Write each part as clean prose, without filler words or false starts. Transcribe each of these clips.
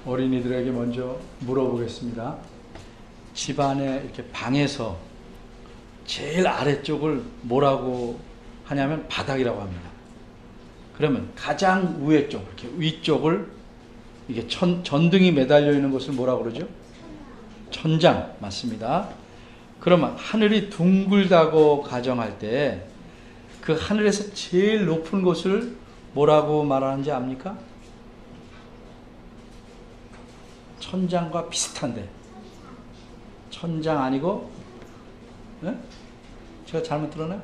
어린이들에게 먼저 물어보겠습니다. 집안에 이렇게 방에서 제일 아래쪽을 뭐라고 하냐면 바닥이라고 합니다. 그러면 가장 위에 쪽, 이렇게 위쪽을 이게 전등이 매달려 있는 것을 뭐라고 그러죠? 천장. 맞습니다. 그러면 하늘이 둥글다고 가정할 때 그 하늘에서 제일 높은 곳을 뭐라고 말하는지 압니까? 천장과 비슷한데 천장 아니고 네? 제가 잘못 들었나요?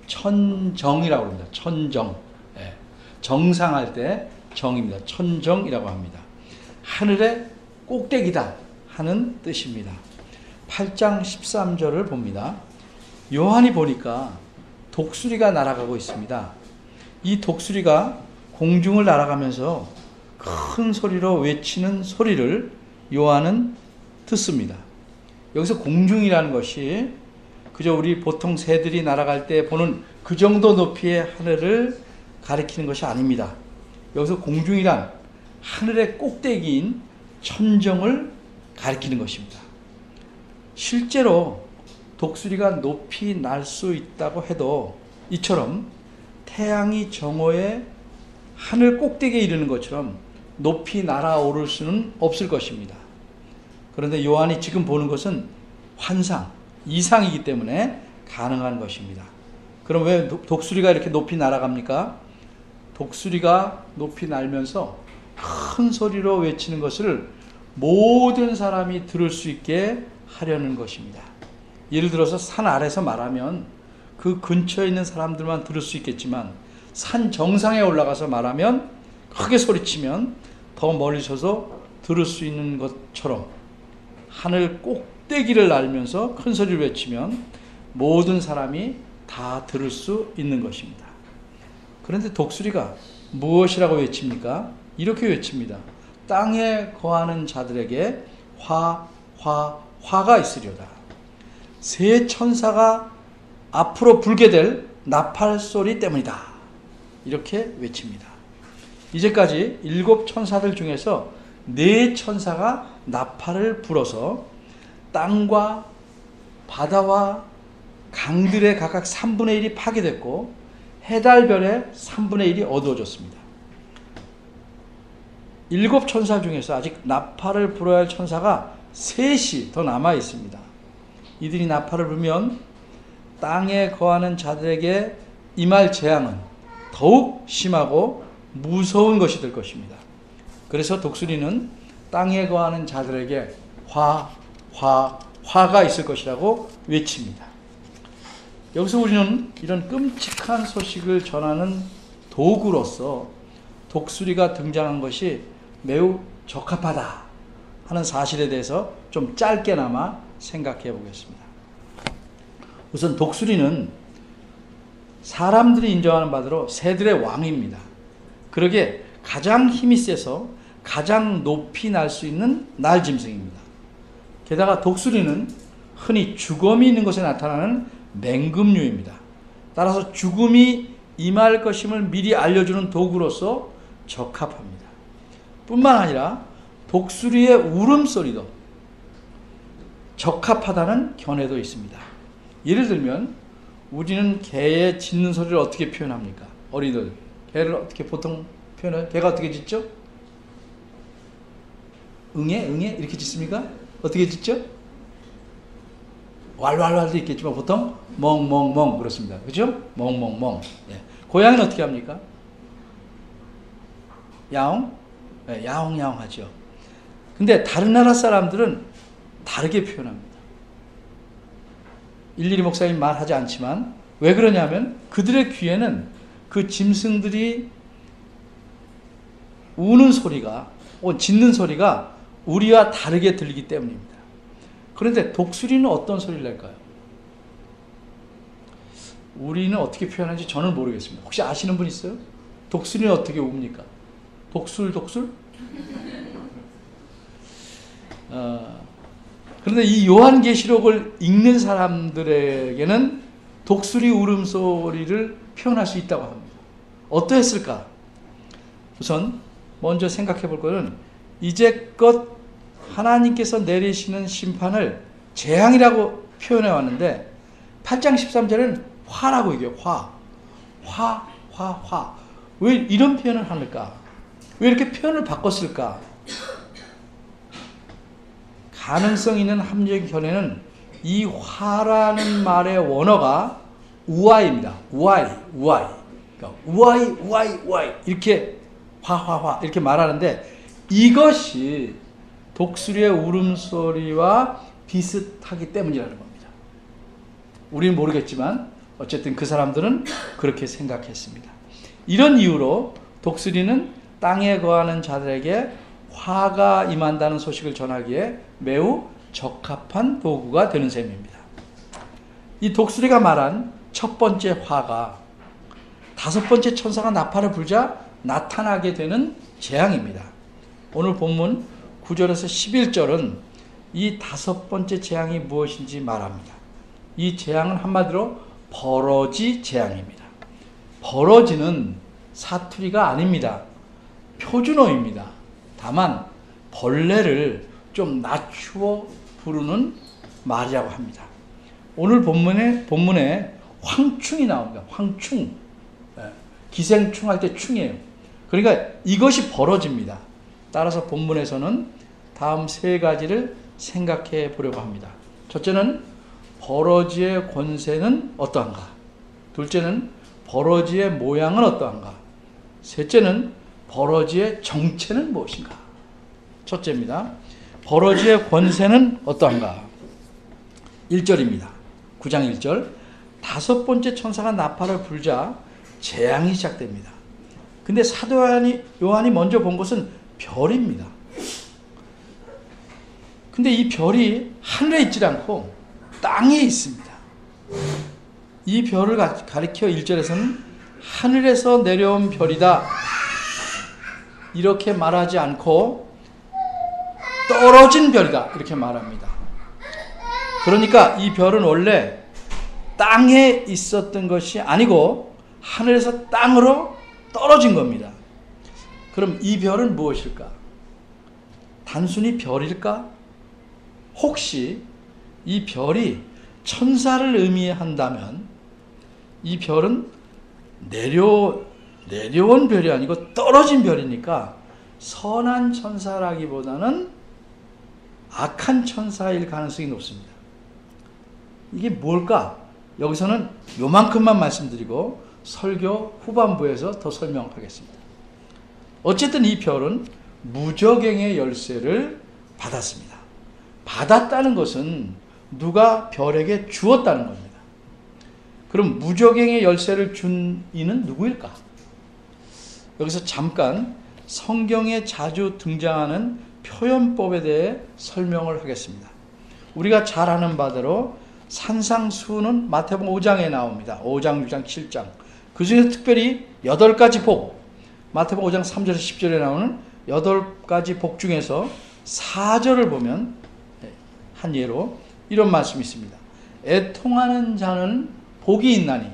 천정이라고 합니다. 천정. 네. 정상할 때 정입니다. 천정이라고 합니다. 하늘의 꼭대기다 하는 뜻입니다. 8장 13절을 봅니다. 요한이 보니까 독수리가 날아가고 있습니다. 이 독수리가 공중을 날아가면서 큰 소리로 외치는 소리를 요한은 듣습니다. 여기서 공중이라는 것이 그저 우리 보통 새들이 날아갈 때 보는 그 정도 높이의 하늘을 가리키는 것이 아닙니다. 여기서 공중이란 하늘의 꼭대기인 천정을 가리키는 것입니다. 실제로 독수리가 높이 날 수 있다고 해도 이처럼 태양이 정오에 하늘 꼭대기에 이르는 것처럼 높이 날아오를 수는 없을 것입니다. 그런데 요한이 지금 보는 것은 환상, 이상이기 때문에 가능한 것입니다. 그럼 왜 독수리가 이렇게 높이 날아갑니까? 독수리가 높이 날면서 큰 소리로 외치는 것을 모든 사람이 들을 수 있게 하려는 것입니다. 예를 들어서 산 아래서 말하면 그 근처에 있는 사람들만 들을 수 있겠지만 산 정상에 올라가서 말하면 크게 소리치면 더 멀리서도 들을 수 있는 것처럼 하늘 꼭대기를 날면서 큰 소리를 외치면 모든 사람이 다 들을 수 있는 것입니다. 그런데 독수리가 무엇이라고 외칩니까? 이렇게 외칩니다. 땅에 거하는 자들에게 화가 있으려다. 새 천사가 앞으로 불게 될 나팔 소리 때문이다. 이렇게 외칩니다. 이제까지 7 천사들 중에서 4 천사가 나팔을 불어서 땅과 바다와 강들의 각각 3분의 1이 파괴됐고 해달별의 3분의 1이 어두워졌습니다. 7 천사 중에서 아직 나팔을 불어야 할 천사가 3이 더 남아 있습니다. 이들이 나팔을 불면 땅에 거하는 자들에게 임할 재앙은 더욱 심하고 무서운 것이 될 것입니다. 그래서 독수리는 땅에 거하는 자들에게 화가 있을 것이라고 외칩니다. 여기서 우리는 이런 끔찍한 소식을 전하는 도구로서 독수리가 등장한 것이 매우 적합하다 하는 사실에 대해서 좀 짧게나마 생각해 보겠습니다. 우선 독수리는 사람들이 인정하는 바대로 새들의 왕입니다. 그러기에 가장 힘이 세서 가장 높이 날 수 있는 날짐승입니다. 게다가 독수리는 흔히 죽음이 있는 곳에 나타나는 맹금류입니다. 따라서 죽음이 임할 것임을 미리 알려주는 도구로서 적합합니다. 뿐만 아니라 독수리의 울음소리도 적합하다는 견해도 있습니다. 예를 들면 우리는 개의 짖는 소리를 어떻게 표현합니까? 어린이들 개를 어떻게 보통 표현해요? 개가 어떻게 짖죠? 응애 이렇게 짖습니까? 어떻게 짖죠? 왈왈왈도 있겠지만 보통 멍멍멍 그렇습니다. 그렇죠? 멍멍멍. 예. 고양이는 어떻게 합니까? 야옹? 네, 야옹야옹 하죠. 근데 다른 나라 사람들은 다르게 표현합니다. 일일이 목사님 말하지 않지만 왜 그러냐면 그들의 귀에는 그 짐승들이 우는 소리가 짖는 소리가 우리와 다르게 들리기 때문입니다. 그런데 독수리는 어떤 소리를 낼까요? 우리는 어떻게 표현하는지 저는 모르겠습니다. 혹시 아시는 분 있어요? 독수리는 어떻게 웁니까? 독술? 그런데 이 요한계시록을 읽는 사람들에게는 독수리 울음소리를 표현할 수 있다고 합니다. 어떠했을까? 우선 먼저 생각해 볼 것은 이제껏 하나님께서 내리시는 심판을 재앙이라고 표현해 왔는데 8장 13절에는 화라고 얘기해요. 화. 왜 이런 표현을 하는가? 왜 이렇게 표현을 바꿨을까? 가능성 있는 합리적 견해는 이 화라는 말의 원어가 우아입니다. 우아이. 그러니까 우아이 이렇게 화 이렇게 말하는데 이것이 독수리의 울음소리와 비슷하기 때문이라는 겁니다. 우리는 모르겠지만 어쨌든 그 사람들은 그렇게 생각했습니다. 이런 이유로 독수리는 땅에 거하는 자들에게 화가 임한다는 소식을 전하기에 매우 적합한 도구가 되는 셈입니다. 이 독수리가 말한 첫 번째 화가 다섯 번째 천사가 나팔을 불자 나타나게 되는 재앙입니다. 오늘 본문 9절에서 11절은 이 다섯 번째 재앙이 무엇인지 말합니다. 이 재앙은 한마디로 버러지 재앙입니다. 버러지는 사투리가 아닙니다. 표준어입니다. 다만 벌레를 좀 낮추어 부르는 말이라고 합니다. 오늘 본문에 황충이 나옵니다. 황충. 기생충 할 때 충이에요. 그러니까 이것이 벌어집니다. 따라서 본문에서는 다음 세 가지를 생각해 보려고 합니다. 첫째는 버러지의 권세는 어떠한가? 둘째는 버러지의 모양은 어떠한가? 셋째는 버러지의 정체는 무엇인가? 첫째입니다. 버러지의 권세는 어떠한가? 1절입니다. 9장 1절. 다섯 번째 천사가 나팔을 불자 재앙이 시작됩니다. 근데 사도 요한이 먼저 본 것은 별입니다. 근데 이 별이 하늘에 있지 않고 땅에 있습니다. 이 별을 가리켜 1절에서는 하늘에서 내려온 별이다 이렇게 말하지 않고 떨어진 별이다 이렇게 말합니다. 그러니까 이 별은 원래 땅에 있었던 것이 아니고 하늘에서 땅으로 떨어진 겁니다. 그럼 이 별은 무엇일까? 단순히 별일까? 혹시 이 별이 천사를 의미한다면 이 별은 내려온 별이 아니고 떨어진 별이니까 선한 천사라기보다는 악한 천사일 가능성이 높습니다. 이게 뭘까? 여기서는 요만큼만 말씀드리고 설교 후반부에서 더 설명하겠습니다. 어쨌든 이 별은 무저갱의 열쇠를 받았습니다. 받았다는 것은 누가 별에게 주었다는 겁니다. 그럼 무저갱의 열쇠를 준 이는 누구일까? 여기서 잠깐 성경에 자주 등장하는 표현법에 대해 설명을 하겠습니다. 우리가 잘 아는 바대로 산상수훈은 마태복음 5장에 나옵니다. 5장, 6장, 7장. 그 중에서 특별히 8가지 복, 마태복음 5장 3절에서 10절에 나오는 8가지 복 중에서 4절을 보면 한 예로 이런 말씀이 있습니다. 애통하는 자는 복이 있나니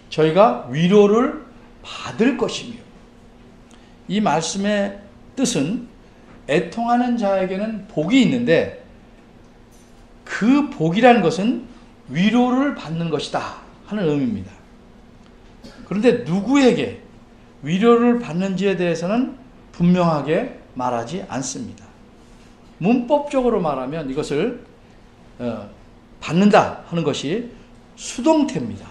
저희가 위로를 받을 것이며. 이 말씀의 뜻은 애통하는 자에게는 복이 있는데 그 복이라는 것은 위로를 받는 것이다 하는 의미입니다. 그런데 누구에게 위로를 받는지에 대해서는 분명하게 말하지 않습니다. 문법적으로 말하면 이것을 받는다 하는 것이 수동태입니다.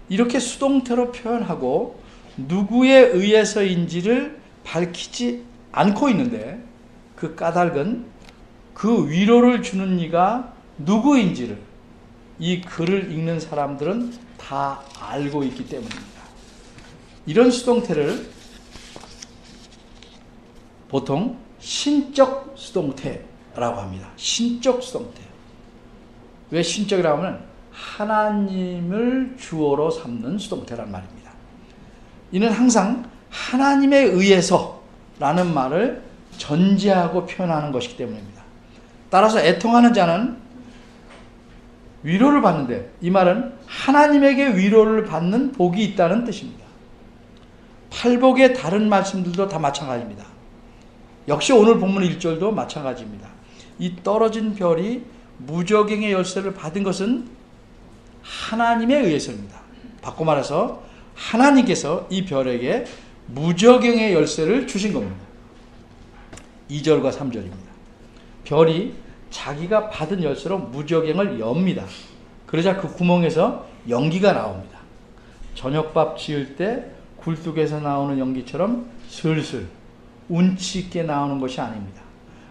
이렇게 수동태로 표현하고 누구에 의해서인지를 밝히지 않고 있는데 그 까닭은 그 위로를 주는 이가 누구인지를 이 글을 읽는 사람들은 다 알고 있기 때문입니다. 이런 수동태를 보통 신적 수동태라고 합니다. 신적 수동태. 왜 신적이라고 하면 하나님을 주어로 삼는 수동태란 말입니다. 이는 항상 하나님에 의해서라는 말을 전제하고 표현하는 것이기 때문입니다. 따라서 애통하는 자는 위로를 받는데 이 말은 하나님에게 위로를 받는 복이 있다는 뜻입니다. 팔복의 다른 말씀들도 다 마찬가지입니다. 역시 오늘 본문 1절도 마찬가지입니다. 이 떨어진 별이 무저갱의 열쇠를 받은 것은 하나님에 의해서입니다. 바꿔 말해서 하나님께서 이 별에게 무저갱의 열쇠를 주신 겁니다. 2절과 3절입니다. 별이 자기가 받은 열쇠로 무저갱을 엽니다. 그러자 그 구멍에서 연기가 나옵니다. 저녁밥 지을 때 굴뚝에서 나오는 연기처럼 슬슬 운치 있게 나오는 것이 아닙니다.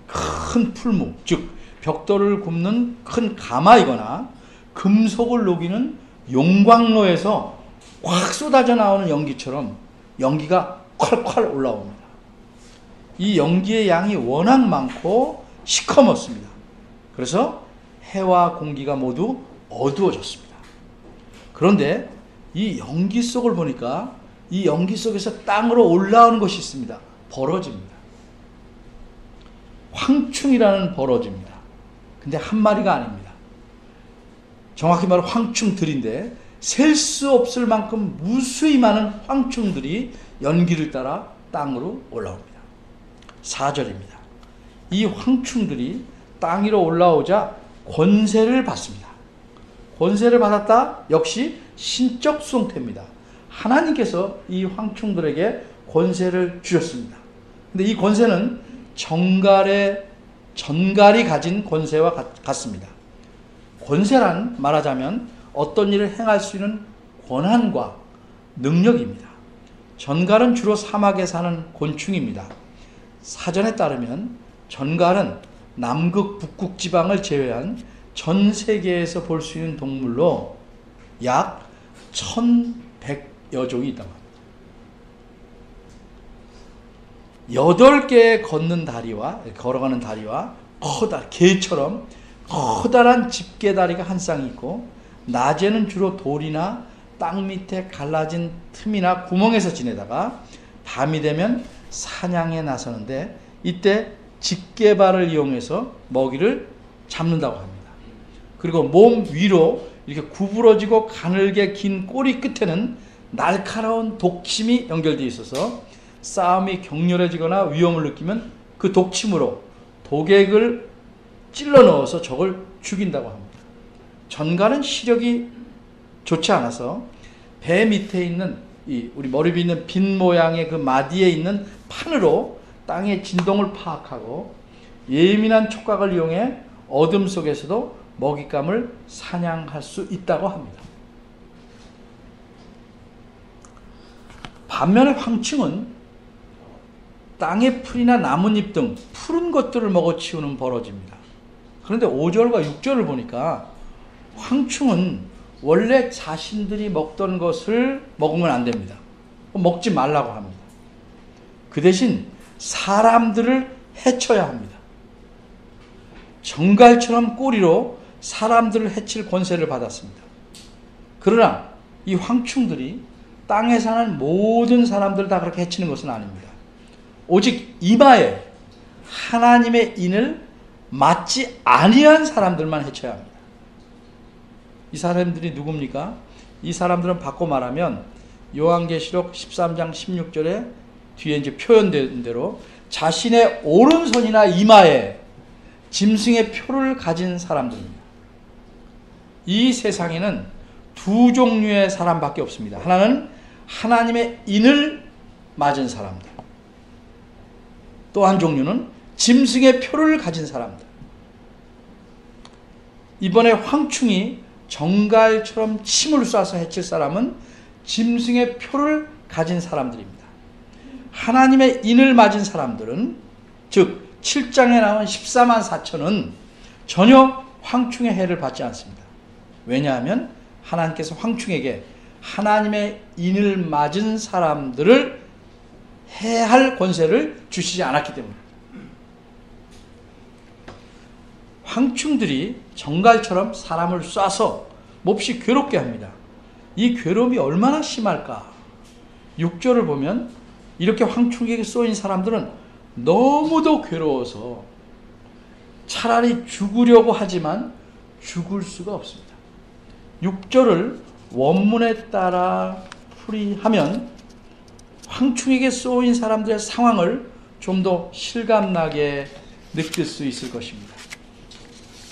큰 풀무, 즉 벽돌을 굽는 큰 가마이거나 금속을 녹이는 용광로에서 확 쏟아져 나오는 연기처럼 연기가 콸콸 올라옵니다. 이 연기의 양이 워낙 많고 시커멓습니다. 그래서 해와 공기가 모두 어두워졌습니다. 그런데 이 연기 속을 보니까 이 연기 속에서 땅으로 올라오는 것이 있습니다. 버러지입니다. 황충이라는 버러지입니다. 근데 한 마리가 아닙니다. 정확히 말하면 황충들인데 셀 수 없을 만큼 무수히 많은 황충들이 연기를 따라 땅으로 올라옵니다. 4절입니다. 이 황충들이 땅 위로 올라오자 권세를 받습니다. 권세를 받았다? 역시 신적 수동태입니다. 하나님께서 이 황충들에게 권세를 주셨습니다. 근데 이 권세는 전갈이 가진 권세와 같습니다. 권세란 말하자면 어떤 일을 행할 수 있는 권한과 능력입니다. 전갈은 주로 사막에 사는 곤충입니다. 사전에 따르면 전갈은 남극, 북극 지방을 제외한 전 세계에서 볼 수 있는 동물로 약 1100여 종이 있다고 합니다. 8개의 걷는 다리와 걸어가는 다리와 개처럼 커다란 집게다리가 한 쌍이 있고 낮에는 주로 돌이나 땅 밑에 갈라진 틈이나 구멍에서 지내다가 밤이 되면 사냥에 나서는데 이때 집게발을 이용해서 먹이를 잡는다고 합니다. 그리고 몸 위로 이렇게 구부러지고 가늘게 긴 꼬리 끝에는 날카로운 독침이 연결되어 있어서 싸움이 격렬해지거나 위험을 느끼면 그 독침으로 독액을 찔러 넣어서 적을 죽인다고 합니다. 전갈은 시력이 좋지 않아서 배 밑에 있는 우리 머리 위에 있는 빈 모양의 그 마디에 있는 판으로 땅의 진동을 파악하고 예민한 촉각을 이용해 어둠 속에서도 먹잇감을 사냥할 수 있다고 합니다. 반면에 황충은 땅의 풀이나 나뭇잎 등 푸른 것들을 먹어치우는 버러지입니다. 그런데 5절과 6절을 보니까 황충은 원래 자신들이 먹던 것을 먹으면 안 됩니다. 먹지 말라고 합니다. 그 대신 사람들을 해쳐야 합니다. 정갈처럼 꼬리로 사람들을 해칠 권세를 받았습니다. 그러나 이 황충들이 땅에 사는 모든 사람들을 다 그렇게 해치는 것은 아닙니다. 오직 이마에 하나님의 인을 맞지 아니한 사람들만 해쳐야 합니다. 이 사람들이 누굽니까? 이 사람들은 바꿔 말하면 요한계시록 13장 16절에 뒤에 이제 표현된 대로 자신의 오른손이나 이마에 짐승의 표를 가진 사람들입니다. 이 세상에는 두 종류의 사람밖에 없습니다. 하나는 하나님의 인을 맞은 사람들. 또 한 종류는 짐승의 표를 가진 사람들. 이번에 황충이 정갈처럼 침을 쏴서 해칠 사람은 짐승의 표를 가진 사람들입니다. 하나님의 인을 맞은 사람들은 즉 7장에 나온 14만 4천은 전혀 황충의 해를 받지 않습니다. 왜냐하면 하나님께서 황충에게 하나님의 인을 맞은 사람들을 해할 권세를 주시지 않았기 때문입니다. 황충들이 정갈처럼 사람을 쏴서 몹시 괴롭게 합니다. 이 괴로움이 얼마나 심할까? 6절을 보면 이렇게 황충에게 쏘인 사람들은 너무도 괴로워서 차라리 죽으려고 하지만 죽을 수가 없습니다. 6절을 원문에 따라 풀이하면 황충에게 쏘인 사람들의 상황을 좀 더 실감나게 느낄 수 있을 것입니다.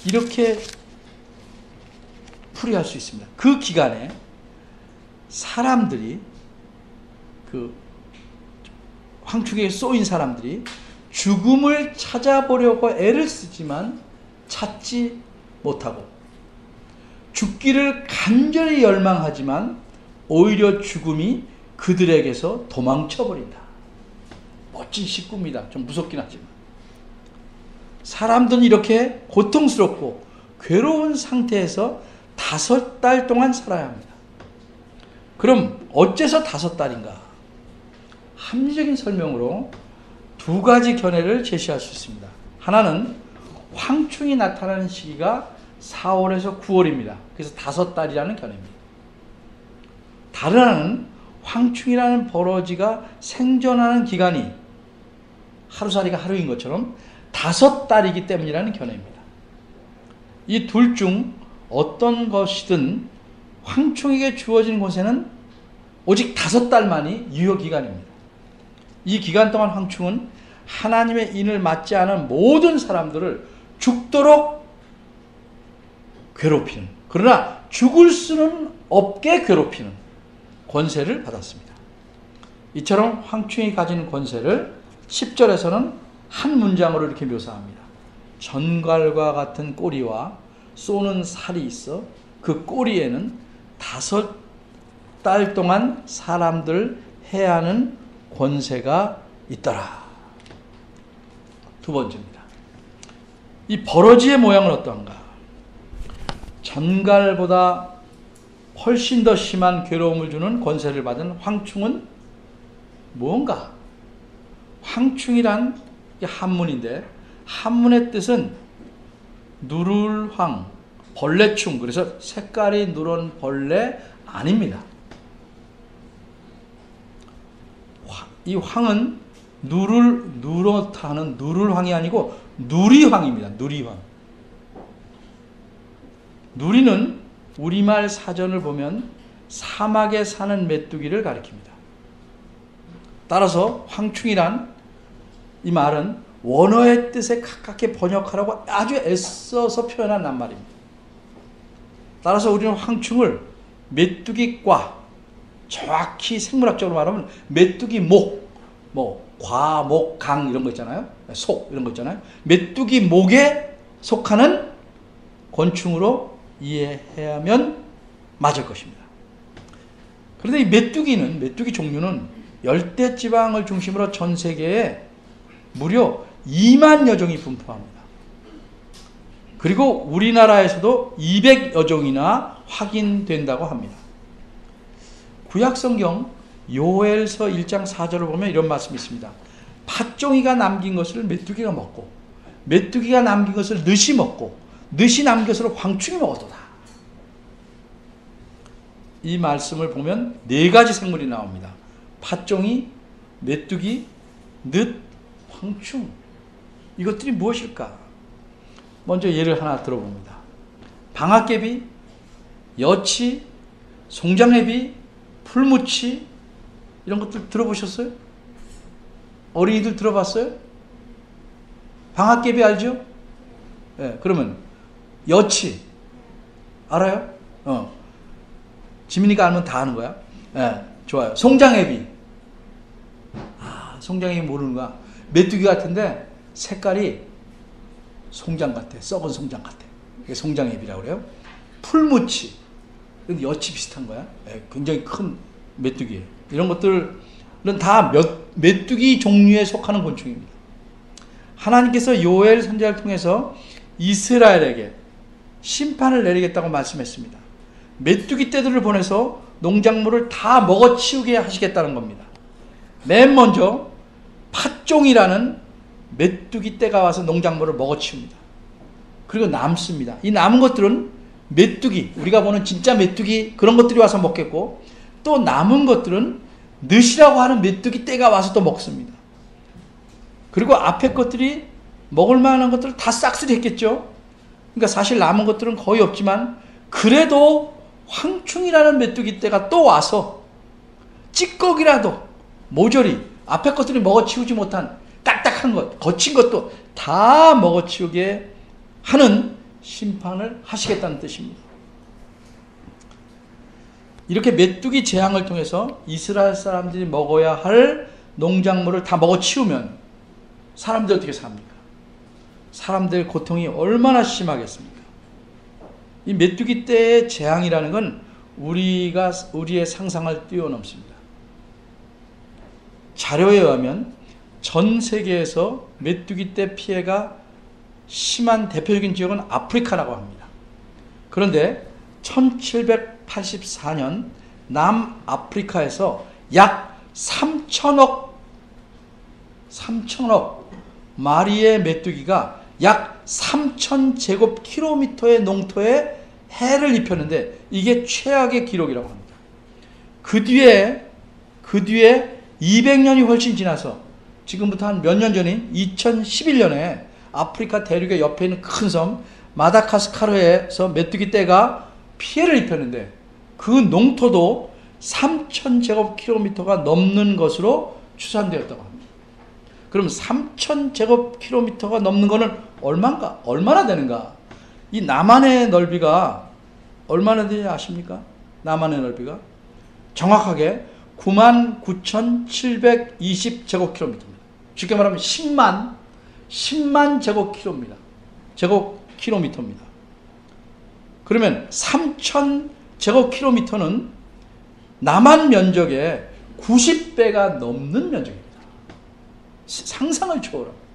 이렇게 풀이할 수 있습니다. 그 기간에 사람들이, 그 황충에 쏘인 사람들이 죽음을 찾아보려고 애를 쓰지만 찾지 못하고, 죽기를 간절히 열망하지만 오히려 죽음이 그들에게서 도망쳐버린다. 멋진 식구입니다. 좀 무섭긴 하지만. 사람들은 이렇게 고통스럽고 괴로운 상태에서 5달 동안 살아야 합니다. 그럼 어째서 5달인가? 합리적인 설명으로 2가지 견해를 제시할 수 있습니다. 하나는 황충이 나타나는 시기가 4월에서 9월입니다. 그래서 5달이라는 견해입니다. 다른 하나는 황충이라는 버러지가 생존하는 기간이 하루살이가 하루인 것처럼 5달이기 때문이라는 견해입니다. 이 둘 중 어떤 것이든 황충에게 주어진 권세는 오직 5달만이 유효기간입니다. 이 기간 동안 황충은 하나님의 인을 맞지 않은 모든 사람들을 죽도록 괴롭히는, 그러나 죽을 수는 없게 괴롭히는 권세를 받았습니다. 이처럼 황충이 가진 권세를 10절에서는 한 문장으로 이렇게 묘사합니다. 전갈과 같은 꼬리와 쏘는 살이 있어 그 꼬리에는 5달 동안 사람들 해하는 권세가 있더라. 2번째입니다. 이 버러지의 모양은 어떠한가? 전갈보다 훨씬 더 심한 괴로움을 주는 권세를 받은 황충은 무언가? 황충이란 한문인데, 한문의 뜻은 누를황, 벌레충, 그래서 색깔이 누런 벌레 아닙니다. 이 황은 누렇다는 누를황이 아니고 누리황입니다. 누리황. 누리는 우리말 사전을 보면 사막에 사는 메뚜기를 가리킵니다. 따라서 황충이란 이 말은 원어의 뜻에 가깝게 번역하라고 아주 애써서 표현한 낱말입니다. 따라서 우리는 황충을 메뚜기과, 정확히 생물학적으로 말하면 메뚜기 목, 과, 목, 강 이런 거 있잖아요. 속 이런 거 있잖아요. 메뚜기 목에 속하는 곤충으로 이해하면 맞을 것입니다. 그런데 이 메뚜기 종류는 열대지방을 중심으로 전 세계에 무려 2만여 종이 분포합니다. 그리고 우리나라에서도 200여 종이나 확인된다고 합니다. 구약성경 요엘서 1장 4절을 보면 이런 말씀이 있습니다. 팥종이가 남긴 것을 메뚜기가 먹고, 메뚜기가 남긴 것을 늑이 먹고, 늑이 남긴 것을 황충이 먹었도다. 이 말씀을 보면 4가지 생물이 나옵니다. 팥종이, 메뚜기, 늑, 황충. 이것들이 무엇일까? 먼저 예를 하나 들어봅니다. 방아깨비, 여치, 송장해비, 풀무치, 이런 것들 들어보셨어요? 어린이들 들어봤어요? 방아깨비 알죠? 네, 그러면 여치 알아요? 지민이가 알면 다 아는 거야? 네, 좋아요. 송장해비. 송장해비 모르는 거야. 메뚜기 같은데 색깔이 송장 같아. 썩은 송장 같아. 이게 송장해비라고 그래요. 풀무치. 여치 비슷한 거야. 네, 굉장히 큰 메뚜기예요. 이런 것들은 다 메뚜기 종류에 속하는 곤충입니다. 하나님께서 요엘 선지자를 통해서 이스라엘에게 심판을 내리겠다고 말씀했습니다. 메뚜기 떼들을 보내서 농작물을 다 먹어치우게 하시겠다는 겁니다. 맨 먼저 팥종이라는 메뚜기 떼가 와서 농작물을 먹어치웁니다. 그리고 남습니다. 이 남은 것들은 메뚜기, 우리가 보는 진짜 메뚜기 그런 것들이 와서 먹겠고, 또 남은 것들은 늑이라고 하는 메뚜기 떼가 와서 또 먹습니다. 그리고 앞에 것들이 먹을 만한 것들을 다 싹쓸이 했겠죠. 그러니까 사실 남은 것들은 거의 없지만, 그래도 황충이라는 메뚜기 떼가 또 와서 찌꺼기라도 모조리 앞에 것들이 먹어치우지 못한 딱딱한 것, 거친 것도 다 먹어치우게 하는 심판을 하시겠다는 뜻입니다. 이렇게 메뚜기 재앙을 통해서 이스라엘 사람들이 먹어야 할 농작물을 다 먹어치우면 사람들 어떻게 삽니까? 사람들의 고통이 얼마나 심하겠습니까? 이 메뚜기 떼의 재앙이라는 건 우리의 상상을 뛰어넘습니다. 자료에 의하면 전 세계에서 메뚜기 떼 피해가 심한 대표적인 지역은 아프리카라고 합니다. 그런데 1784년 남아프리카에서 약 3천억 마리의 메뚜기가 약 3,000제곱킬로미터의 농토에 해를 입혔는데 이게 최악의 기록이라고 합니다. 그 뒤에 200년이 훨씬 지나서 지금부터 한 몇 년 전인 2011년에 아프리카 대륙의 옆에 있는 큰 섬 마다가스카르에서 메뚜기 떼가 피해를 입혔는데 그 농토도 3,000제곱킬로미터가 넘는 것으로 추산되었다고 합니다. 그럼 3,000제곱킬로미터가 넘는 것은 얼마나 되는가? 이 남한의 넓이가 얼마나 되는지 아십니까? 남한의 넓이가 정확하게 99,720제곱킬로미터입니다. 쉽게 말하면 10만 제곱킬로미터입니다. 그러면 3,000제곱킬로미터는 남한 면적의 90배가 넘는 면적입니다. 상상을 초월합니다.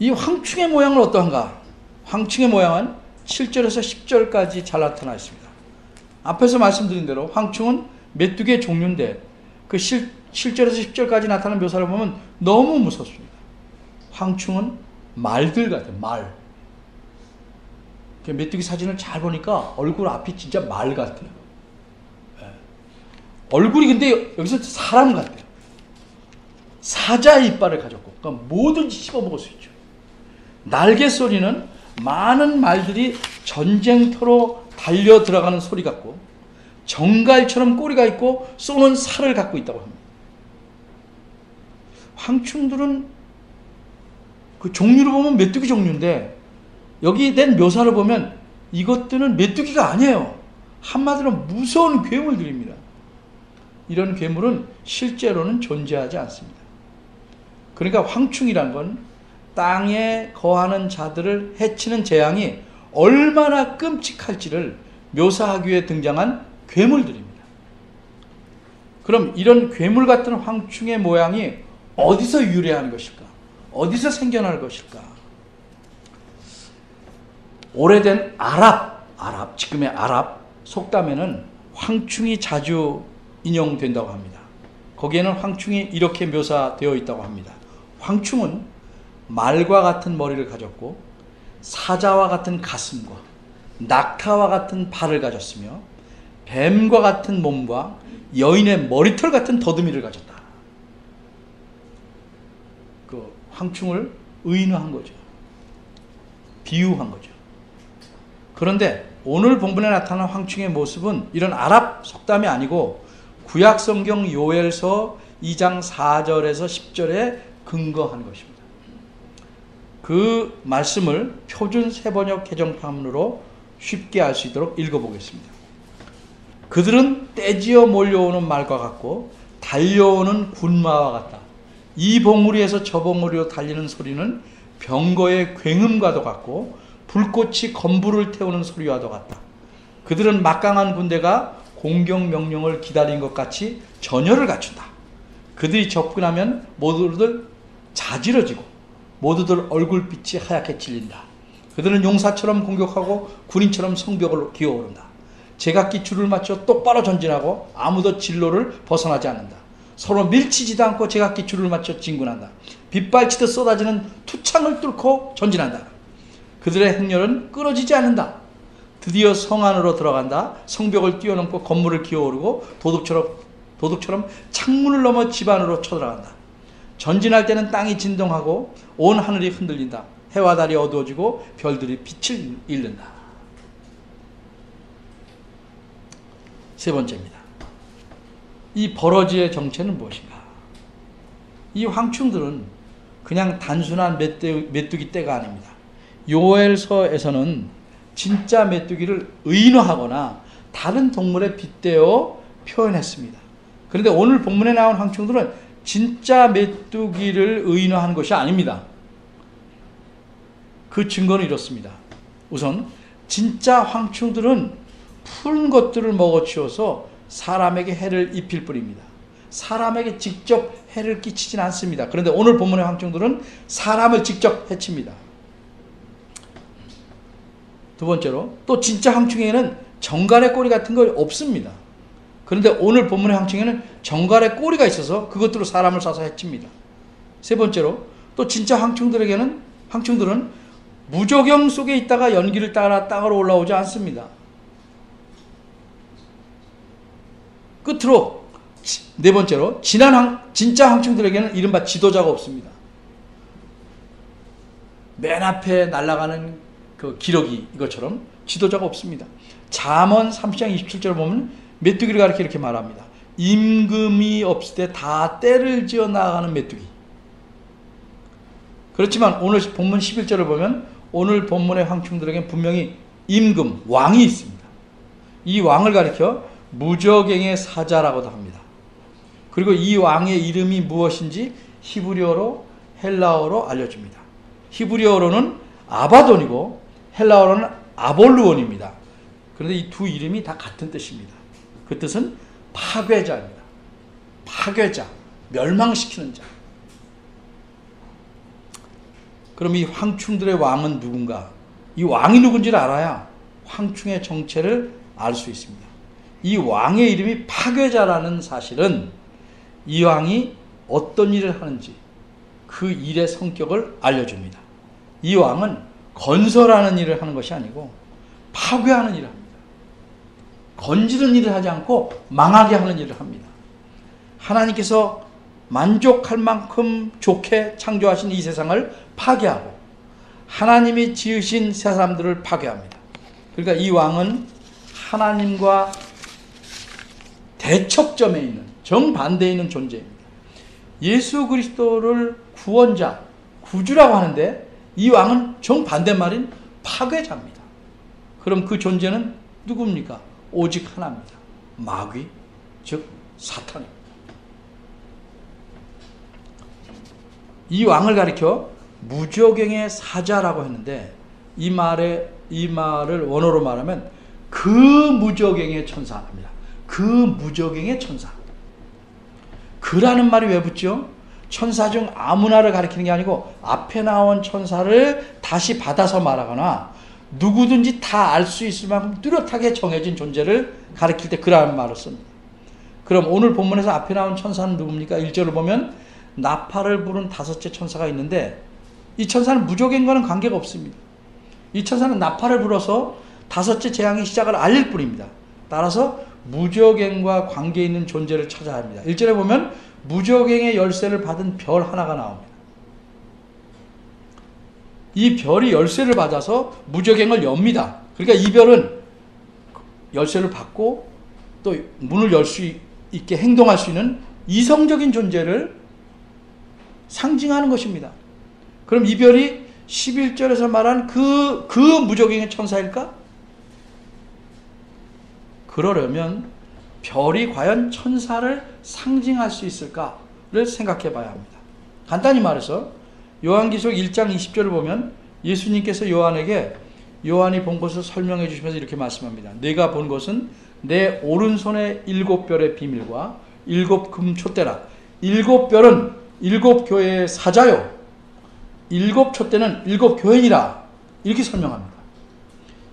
이 황충의 모양은 어떠한가? 황충의 모양은 7절에서 10절까지 잘 나타나 있습니다. 앞에서 말씀드린 대로 황충은 메뚜기의 종류인데 그 7절에서 10절까지 나타나는 묘사를 보면 너무 무섭습니다. 황충은 말들 같아요. 말. 메뚜기 사진을 잘 보니까 얼굴 앞이 진짜 말 같아요. 얼굴이 근데 여기서 사람 같아요. 사자의 이빨을 가졌고 그러니까 뭐든지 씹어먹을 수 있죠. 날개 소리는 많은 말들이 전쟁터로 달려 들어가는 소리 같고 정갈처럼 꼬리가 있고 쏘는 살을 갖고 있다고 합니다. 황충들은 그 종류로 보면 메뚜기 종류인데 여기 된 묘사를 보면 이것들은 메뚜기가 아니에요. 한마디로 무서운 괴물들입니다. 이런 괴물은 실제로는 존재하지 않습니다. 그러니까 황충이란 건 땅에 거하는 자들을 해치는 재앙이 얼마나 끔찍할지를 묘사하기 위해 등장한 괴물들입니다. 그럼 이런 괴물 같은 황충의 모양이 어디서 유래하는 것일까? 어디서 생겨날 것일까? 오래된 지금의 아랍 속담에는 황충이 자주 인용된다고 합니다. 거기에는 황충이 이렇게 묘사되어 있다고 합니다. 황충은 말과 같은 머리를 가졌고 사자와 같은 가슴과 낙타와 같은 발을 가졌으며 뱀과 같은 몸과 여인의 머리털 같은 더듬이를 가졌다. 그 황충을 의인화한 거죠. 비유한 거죠. 그런데 오늘 본문에 나타난 황충의 모습은 이런 아랍 속담이 아니고 구약 성경 요엘서 2장 4절에서 10절에 근거한 것입니다. 그 말씀을 표준 세번역 개정판으로 쉽게 알 수 있도록 읽어보겠습니다. 그들은 떼지어 몰려오는 말과 같고 달려오는 군마와 같다. 이 봉우리에서 저 봉우리로 달리는 소리는 병거의 굉음과도 같고 불꽃이 건불을 태우는 소리와도 같다. 그들은 막강한 군대가 공격 명령을 기다린 것 같이 전열을 갖춘다. 그들이 접근하면 모두들 자지러지고 모두들 얼굴빛이 하얗게 찔린다. 그들은 용사처럼 공격하고 군인처럼 성벽을 기어오른다. 제각기 줄을 맞춰 똑바로 전진하고 아무도 진로를 벗어나지 않는다. 서로 밀치지도 않고 제각기 줄을 맞춰 진군한다. 빗발치듯 쏟아지는 투창을 뚫고 전진한다. 그들의 행렬은 끊어지지 않는다. 드디어 성 안으로 들어간다. 성벽을 뛰어넘고 건물을 기어오르고 도둑처럼 창문을 넘어 집 안으로 쳐들어간다. 전진할 때는 땅이 진동하고 온 하늘이 흔들린다. 해와 달이 어두워지고 별들이 빛을 잃는다. 세 번째입니다. 이 버러지의 정체는 무엇인가? 이 황충들은 그냥 단순한 메뚜기 떼가 아닙니다. 요엘서에서는 진짜 메뚜기를 의인화하거나 다른 동물에 빗대어 표현했습니다. 그런데 오늘 본문에 나온 황충들은 진짜 메뚜기를 의인화한 것이 아닙니다. 그 증거는 이렇습니다. 우선 진짜 황충들은 푸른 것들을 먹어치워서 사람에게 해를 입힐 뿐입니다. 사람에게 직접 해를 끼치진 않습니다. 그런데 오늘 본문의 황충들은 사람을 직접 해칩니다. 두 번째로, 또 진짜 황충에는 정갈의 꼬리 같은 거 없습니다. 그런데 오늘 본문의 황충에는 정갈의 꼬리가 있어서 그것들로 사람을 쏴서 해칩니다. 세 번째로, 또 진짜 황충들은 무저경 속에 있다가 연기를 따라 땅으로 올라오지 않습니다. 끝으로 네 번째로, 진짜 황충들에게는 이른바 지도자가 없습니다. 맨 앞에 날아가는 그 기러기 이것처럼 지도자가 없습니다. 잠언 30장 27절 보면 메뚜기를 가리켜 이렇게 말합니다. 임금이 없을 때 다 떼를 지어 나가는 메뚜기. 그렇지만 오늘 본문 11절을 보면 오늘 본문의 황충들에게는 분명히 임금, 왕이 있습니다. 이 왕을 가리켜 무저갱의 사자라고도 합니다. 그리고 이 왕의 이름이 무엇인지 히브리어로 헬라어로 알려줍니다. 히브리어로는 아바돈이고 헬라어로는 아볼루온입니다. 그런데 이 두 이름이 다 같은 뜻입니다. 그 뜻은 파괴자입니다. 파괴자, 멸망시키는 자. 그럼 이 황충들의 왕은 누군가? 이 왕이 누군지를 알아야 황충의 정체를 알 수 있습니다. 이 왕의 이름이 파괴자라는 사실은 이 왕이 어떤 일을 하는지 그 일의 성격을 알려줍니다. 이 왕은 건설하는 일을 하는 것이 아니고 파괴하는 일을 합니다. 건지는 일을 하지 않고 망하게 하는 일을 합니다. 하나님께서 만족할 만큼 좋게 창조하신 이 세상을 파괴하고 하나님이 지으신 새 사람들을 파괴합니다. 그러니까 이 왕은 하나님과 대척점에 있는, 정반대에 있는 존재입니다. 예수 그리스도를 구원자, 구주라고 하는데 이 왕은 정반대말인 파괴자입니다. 그럼 그 존재는 누굽니까? 오직 하나입니다. 마귀, 즉 사탄입니다. 이 왕을 가리켜 무저갱의 사자라고 했는데 이 말을 원어로 말하면 그 무저갱의 천사입니다. 그 무저갱의 천사. 그라는 말이 왜 붙죠? 천사 중 아무나를 가리키는 게 아니고 앞에 나온 천사를 다시 받아서 말하거나 누구든지 다 알 수 있을 만큼 뚜렷하게 정해진 존재를 가리킬 때 그라는 말을 씁니다. 그럼 오늘 본문에서 앞에 나온 천사는 누굽니까? 1절을 보면 나팔을 부른 5째 천사가 있는데 이 천사는 무저갱과는 관계가 없습니다. 이 천사는 나팔을 불어서 5째 재앙의 시작을 알릴 뿐입니다. 따라서 무저갱과 관계 있는 존재를 찾아야 합니다. 1절에 보면 무저갱의 열쇠를 받은 별 하나가 나옵니다. 이 별이 열쇠를 받아서 무저갱을 엽니다. 그러니까 이 별은 열쇠를 받고 또 문을 열 수 있게 행동할 수 있는 이성적인 존재를 상징하는 것입니다. 그럼 이 별이 11절에서 말한 그 무저갱의 천사일까? 그러려면 별이 과연 천사를 상징할 수 있을까를 생각해 봐야 합니다. 간단히 말해서 요한계시록 1장 20절을 보면 예수님께서 요한이 본 것을 설명해 주시면서 이렇게 말씀합니다. 내가 본 것은 내 오른손의 7별의 비밀과 7 금촛대라. 7별은 7 교회의 사자요 7 촛대는 7 교회니라. 이렇게 설명합니다.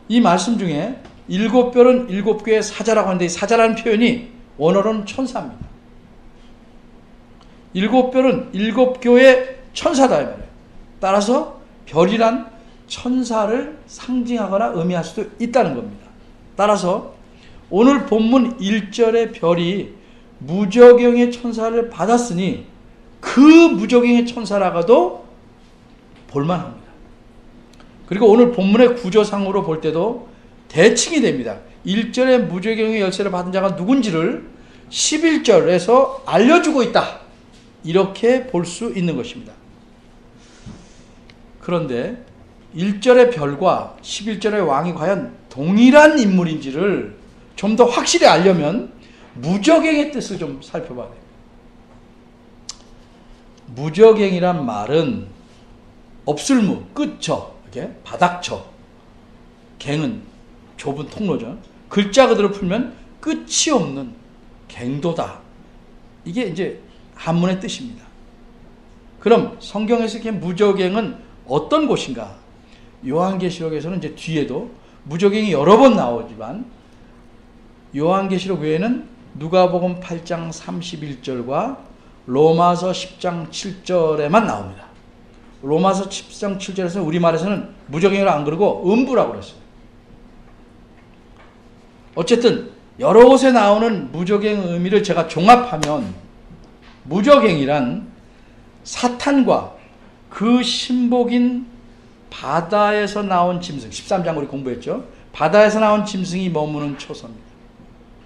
이 말씀 중에 7별은 7 교회의 사자라고 하는데 이 사자라는 표현이 원어로는 천사입니다. 7별은 7 교회의 천사다 이 말이에요. 따라서 별이란 천사를 상징하거나 의미할 수도 있다는 겁니다. 따라서 오늘 본문 1절의 별이 무저갱의 천사를 받았으니 그 무저갱의 천사라고도 볼만합니다. 그리고 오늘 본문의 구조상으로 볼 때도 대칭이 됩니다. 1절의 무저갱의 열쇠를 받은 자가 누군지를 11절에서 알려주고 있다. 이렇게 볼 수 있는 것입니다. 그런데 1절의 별과 11절의 왕이 과연 동일한 인물인지를 좀 더 확실히 알려면 무적행의 뜻을 좀 살펴봐야 돼요. 무적행이란 말은 없을무, 끝처, 이렇게 바닥처, 갱은 좁은 통로죠. 글자 그대로 풀면 끝이 없는 갱도다. 이게 이제 한문의 뜻입니다. 그럼 성경에서 이렇게 무적행은 어떤 곳인가? 요한계시록에서는 이제 뒤에도 무적행이 여러 번 나오지만 요한계시록 외에는 누가복음 8장 31절과 로마서 10장 7절에만 나옵니다. 로마서 10장 7절에서는 우리말에서는 무적행이라고 안 그러고 음부라고 그랬어요. 어쨌든 여러 곳에 나오는 무적행 의미를 제가 종합하면 무적행이란 사탄과 그 신복인 바다에서 나온 짐승, 13장 우리 공부했죠. 바다에서 나온 짐승이 머무는 초소입니다.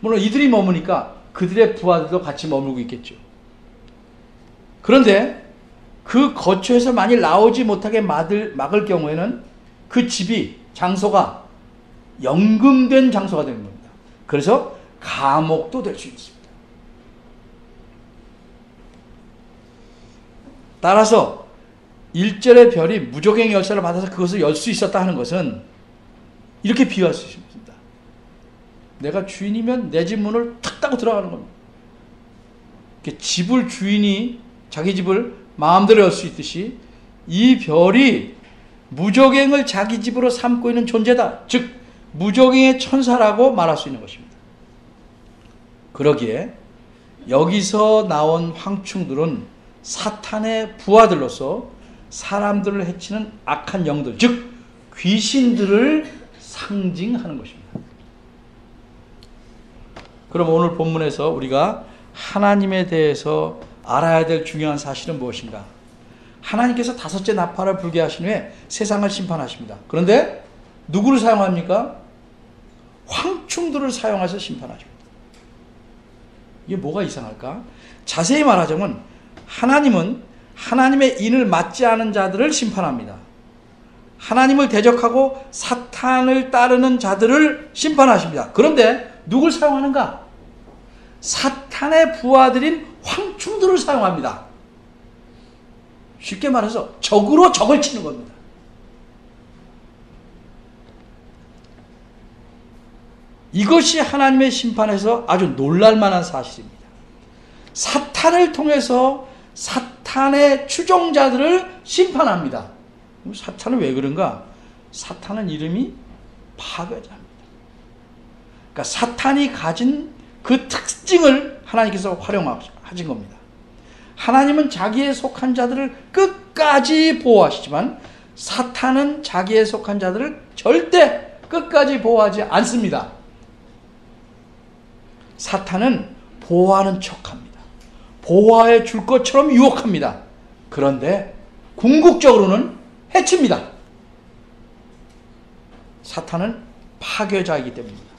물론 이들이 머무니까 그들의 부하들도 같이 머물고 있겠죠. 그런데 그 거처에서 만일 나오지 못하게 막을 경우에는 그 집이, 장소가 연금된 장소가 되는 겁니다. 그래서 감옥도 될 수 있습니다. 따라서 1절의 별이 무적행 열쇠를 받아서 그것을 열 수 있었다 하는 것은 이렇게 비유할 수 있습니다. 내가 주인이면 내 집 문을 탁 따고 들어가는 겁니다. 집을 주인이 자기 집을 마음대로 열 수 있듯이 이 별이 무적행을 자기 집으로 삼고 있는 존재다. 즉 무적행의 천사라고 말할 수 있는 것입니다. 그러기에 여기서 나온 황충들은 사탄의 부하들로서 사람들을 해치는 악한 영들, 즉 귀신들을 상징하는 것입니다. 그럼 오늘 본문에서 우리가 하나님에 대해서 알아야 될 중요한 사실은 무엇인가? 하나님께서 다섯째 나팔을 불게 하신 후에 세상을 심판하십니다. 그런데 누구를 사용합니까? 황충들을 사용해서 심판하십니다. 이게 뭐가 이상할까? 자세히 말하자면 하나님은 하나님의 인을 맞지 않은 자들을 심판합니다. 하나님을 대적하고 사탄을 따르는 자들을 심판하십니다. 그런데 누굴 사용하는가? 사탄의 부하들인 황충들을 사용합니다. 쉽게 말해서 적으로 적을 치는 겁니다. 이것이 하나님의 심판에서 아주 놀랄만한 사실입니다. 사탄을 통해서 사탄의 추종자들을 심판합니다. 사탄은 왜 그런가? 사탄은 이름이 파괴자입니다. 그러니까 사탄이 가진 그 특징을 하나님께서 활용하신 겁니다. 하나님은 자기에 속한 자들을 끝까지 보호하시지만 사탄은 자기에 속한 자들을 절대 끝까지 보호하지 않습니다. 사탄은 보호하는 척합니다. 보호해 줄 것처럼 유혹합니다. 그런데 궁극적으로는 해칩니다. 사탄은 파괴자이기 때문입니다.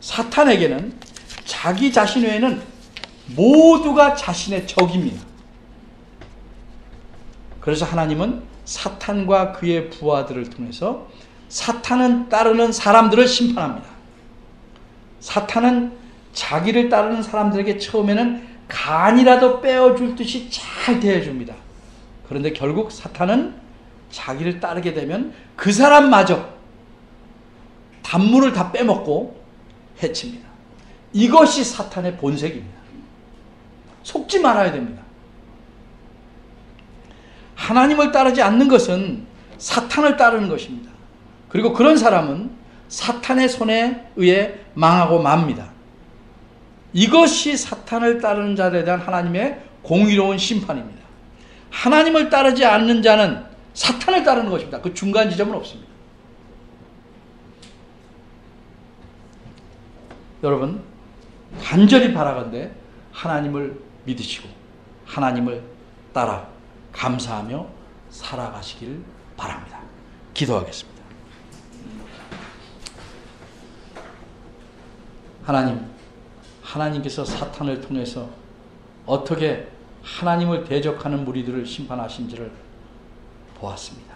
사탄에게는 자기 자신 외에는 모두가 자신의 적입니다. 그래서 하나님은 사탄과 그의 부하들을 통해서 사탄은 따르는 사람들을 심판합니다. 사탄은 자기를 따르는 사람들에게 처음에는 간이라도 빼어줄 듯이 잘 대해줍니다. 그런데 결국 사탄은 자기를 따르게 되면 그 사람마저 단물을 다 빼먹고 해칩니다. 이것이 사탄의 본색입니다. 속지 말아야 됩니다. 하나님을 따르지 않는 것은 사탄을 따르는 것입니다. 그리고 그런 사람은 사탄의 손에 의해 망하고 맙니다. 이것이 사탄을 따르는 자들에 대한 하나님의 공의로운 심판입니다. 하나님을 따르지 않는 자는 사탄을 따르는 것입니다. 그 중간 지점은 없습니다. 여러분, 간절히 바라건대 하나님을 믿으시고 하나님을 따라 감사하며 살아가시길 바랍니다. 기도하겠습니다. 하나님, 하나님께서 사탄을 통해서 어떻게 하나님을 대적하는 무리들을 심판하신지를 보았습니다.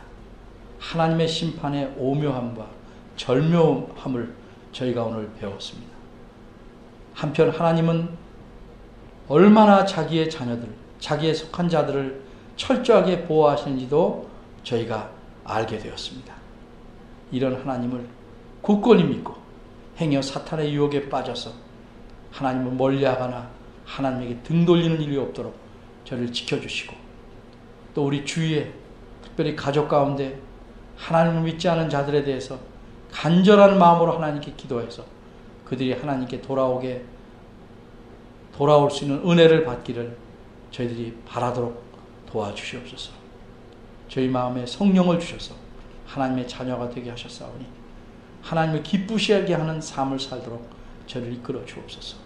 하나님의 심판의 오묘함과 절묘함을 저희가 오늘 배웠습니다. 한편 하나님은 얼마나 자기의 자녀들, 자기의 속한 자들을 철저하게 보호하시는지도 저희가 알게 되었습니다. 이런 하나님을 굳건히 믿고 행여 사탄의 유혹에 빠져서 하나님을 멀리하거나 하나님에게 등 돌리는 일이 없도록 저를 지켜주시고, 또 우리 주위에 특별히 가족 가운데 하나님을 믿지 않은 자들에 대해서 간절한 마음으로 하나님께 기도해서 그들이 하나님께 돌아올 수 있는 은혜를 받기를 저희들이 바라도록 도와주시옵소서. 저희 마음에 성령을 주셔서 하나님의 자녀가 되게 하셨사오니 하나님을 기쁘시게 하는 삶을 살도록 저를 이끌어 주옵소서.